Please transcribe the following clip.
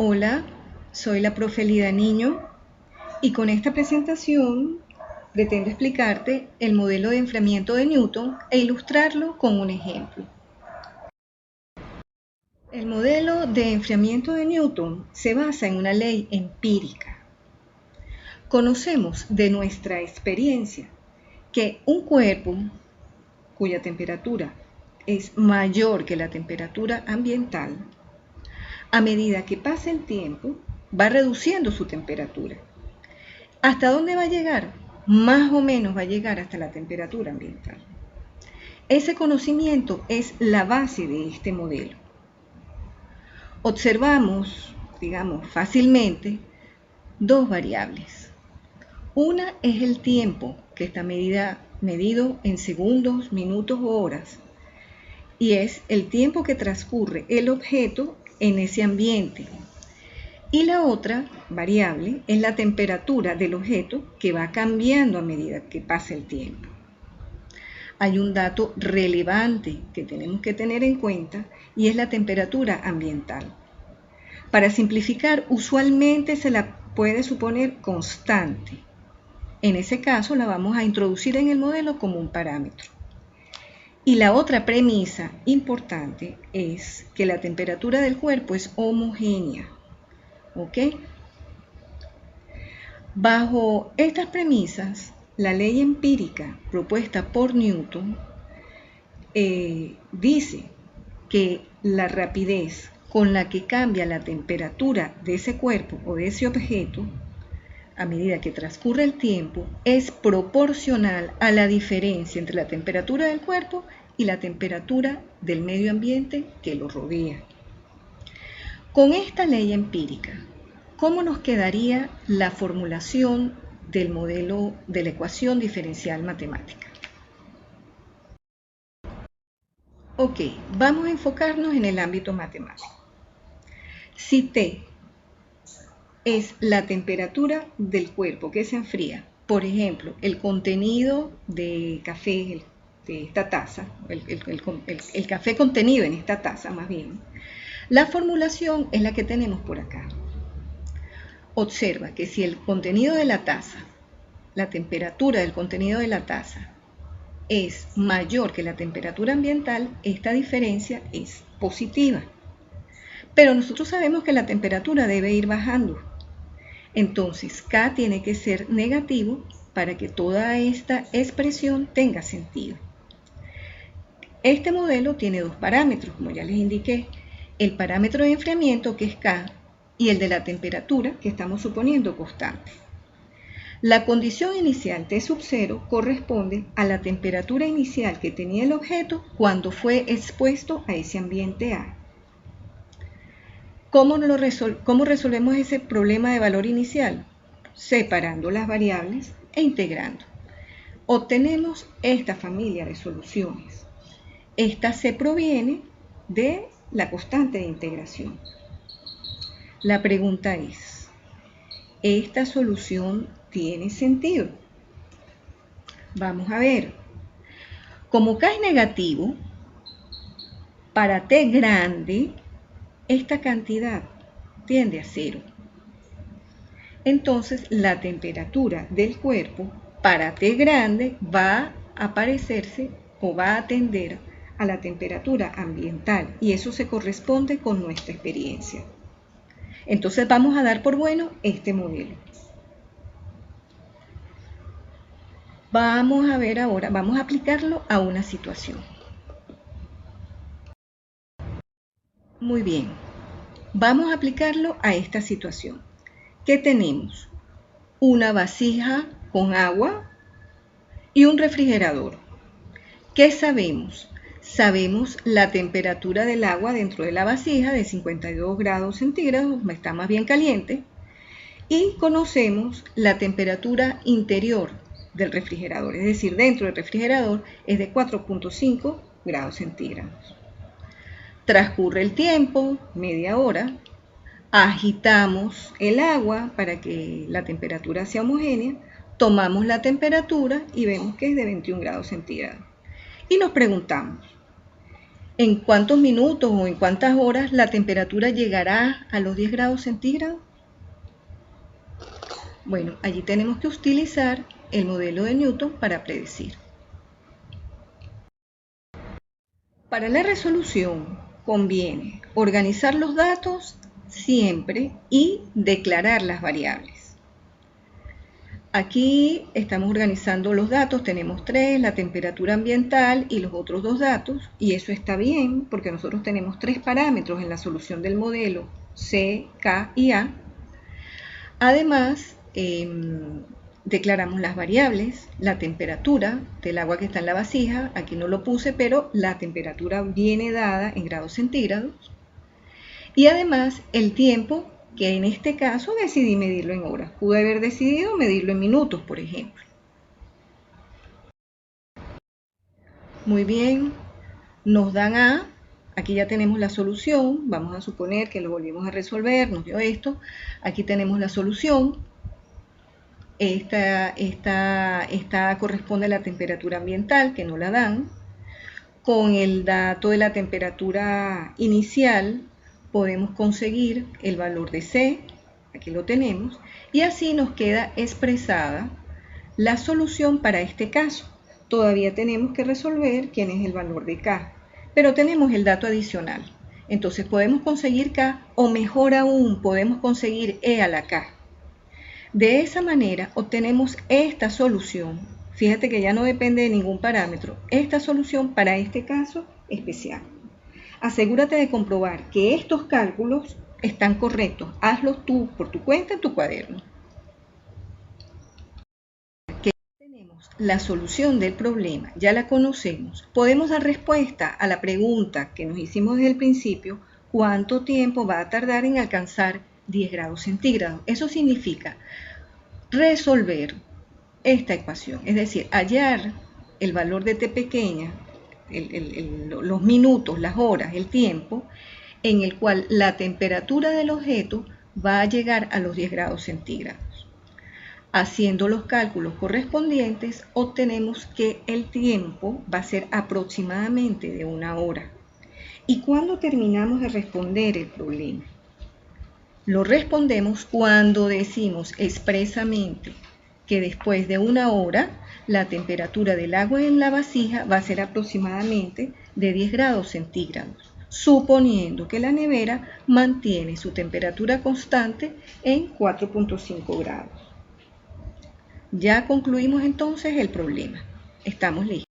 Hola, soy la profe Lida Niño y con esta presentación pretendo explicarte el modelo de enfriamiento de Newton e ilustrarlo con un ejemplo. El modelo de enfriamiento de Newton se basa en una ley empírica. Conocemos de nuestra experiencia que un cuerpo cuya temperatura es mayor que la temperatura ambiental, a medida que pasa el tiempo, va reduciendo su temperatura. ¿Hasta dónde va a llegar? Más o menos va a llegar hasta la temperatura ambiental. Ese conocimiento es la base de este modelo. Observamos, fácilmente, dos variables. Una es el tiempo, que está medido en segundos, minutos o horas, y es el tiempo que transcurre el objeto en ese ambiente. Y la otra variable es la temperatura del objeto, que va cambiando a medida que pasa el tiempo. Hay un dato relevante que tenemos que tener en cuenta y es la temperatura ambiental. Para simplificar, usualmente se la puede suponer constante. En ese caso la vamos a introducir en el modelo como un parámetro. Y la otra premisa importante es que la temperatura del cuerpo es homogénea. ¿Ok? Bajo estas premisas, la ley empírica propuesta por Newton dice que la rapidez con la que cambia la temperatura de ese cuerpo o de ese objeto a medida que transcurre el tiempo es proporcional a la diferencia entre la temperatura del cuerpo y la temperatura del medio ambiente que lo rodea. Con esta ley empírica, ¿cómo nos quedaría la formulación del modelo de la ecuación diferencial matemática? Ok, vamos a enfocarnos en el ámbito matemático. Si T es la temperatura del cuerpo que se enfría, por ejemplo, el contenido de café de esta taza, el café contenido en esta taza más bien, la formulación es la que tenemos por acá. Observa que si el contenido de la taza, la temperatura del contenido de la taza es mayor que la temperatura ambiental, esta diferencia es positiva. Pero nosotros sabemos que la temperatura debe ir bajando. Entonces, K tiene que ser negativo para que toda esta expresión tenga sentido. Este modelo tiene dos parámetros, como ya les indiqué. El parámetro de enfriamiento, que es K, y el de la temperatura, que estamos suponiendo constante. La condición inicial T sub 0 corresponde a la temperatura inicial que tenía el objeto cuando fue expuesto a ese ambiente A. ¿Cómo resolvemos ese problema de valor inicial? Separando las variables e integrando. Obtenemos esta familia de soluciones. Esta se proviene de la constante de integración. La pregunta es, ¿esta solución tiene sentido? Vamos a ver. Como K es negativo, para T grande, esta cantidad tiende a 0. Entonces, la temperatura del cuerpo para T grande va a parecerse o va a tender a la temperatura ambiental y eso se corresponde con nuestra experiencia. Entonces vamos a dar por bueno este modelo. Vamos a ver ahora, vamos a aplicarlo a una situación. Muy bien, vamos a aplicarlo a esta situación. ¿Qué tenemos? Una vasija con agua y un refrigerador. ¿Qué sabemos? Sabemos la temperatura del agua dentro de la vasija de 52 grados centígrados, está más bien caliente, y conocemos la temperatura interior del refrigerador, es decir, dentro del refrigerador es de 4.5 grados centígrados. Transcurre el tiempo, media hora, agitamos el agua para que la temperatura sea homogénea, tomamos la temperatura y vemos que es de 21 grados centígrados. Y nos preguntamos, ¿En cuántos minutos o en cuántas horas la temperatura llegará a los 10 grados centígrados? Bueno, allí tenemos que utilizar el modelo de Newton para predecir. Para la resolución conviene organizar los datos siempre y declarar las variables. Aquí estamos organizando los datos, tenemos 3, la temperatura ambiental y los otros 2 datos, y eso está bien porque nosotros tenemos 3 parámetros en la solución del modelo, C, K y A. Además, declaramos las variables, la temperatura del agua que está en la vasija, aquí no lo puse, pero la temperatura viene dada en grados centígrados, y además el tiempo, que en este caso decidí medirlo en horas. Pude haber decidido medirlo en minutos, por ejemplo. Muy bien, nos dan A, aquí ya tenemos la solución, vamos a suponer que lo volvimos a resolver, nos dio esto, aquí tenemos la solución, esta corresponde a la temperatura ambiental, que no la dan. Con el dato de la temperatura inicial podemos conseguir el valor de C, aquí lo tenemos, y así nos queda expresada la solución para este caso. Todavía tenemos que resolver quién es el valor de K, pero tenemos el dato adicional. Entonces podemos conseguir K, o mejor aún, podemos conseguir E a la K. De esa manera obtenemos esta solución. Fíjate que ya no depende de ningún parámetro. Esta solución para este caso especial. Asegúrate de comprobar que estos cálculos están correctos. Hazlos tú por tu cuenta en tu cuaderno. Que tenemos la solución del problema, ya la conocemos. Podemos dar respuesta a la pregunta que nos hicimos desde el principio: ¿cuánto tiempo va a tardar en alcanzar 10 grados centígrados? Eso significa resolver esta ecuación, es decir, hallar el valor de t pequeña, los minutos, las horas, el tiempo, en el cual la temperatura del objeto va a llegar a los 10 grados centígrados. Haciendo los cálculos correspondientes, obtenemos que el tiempo va a ser aproximadamente de 1 hora. ¿Y cuándo terminamos de responder el problema? Lo respondemos cuando decimos expresamente que después de 1 hora la temperatura del agua en la vasija va a ser aproximadamente de 10 grados centígrados, suponiendo que la nevera mantiene su temperatura constante en 4.5 grados. Ya concluimos entonces el problema. Estamos listos.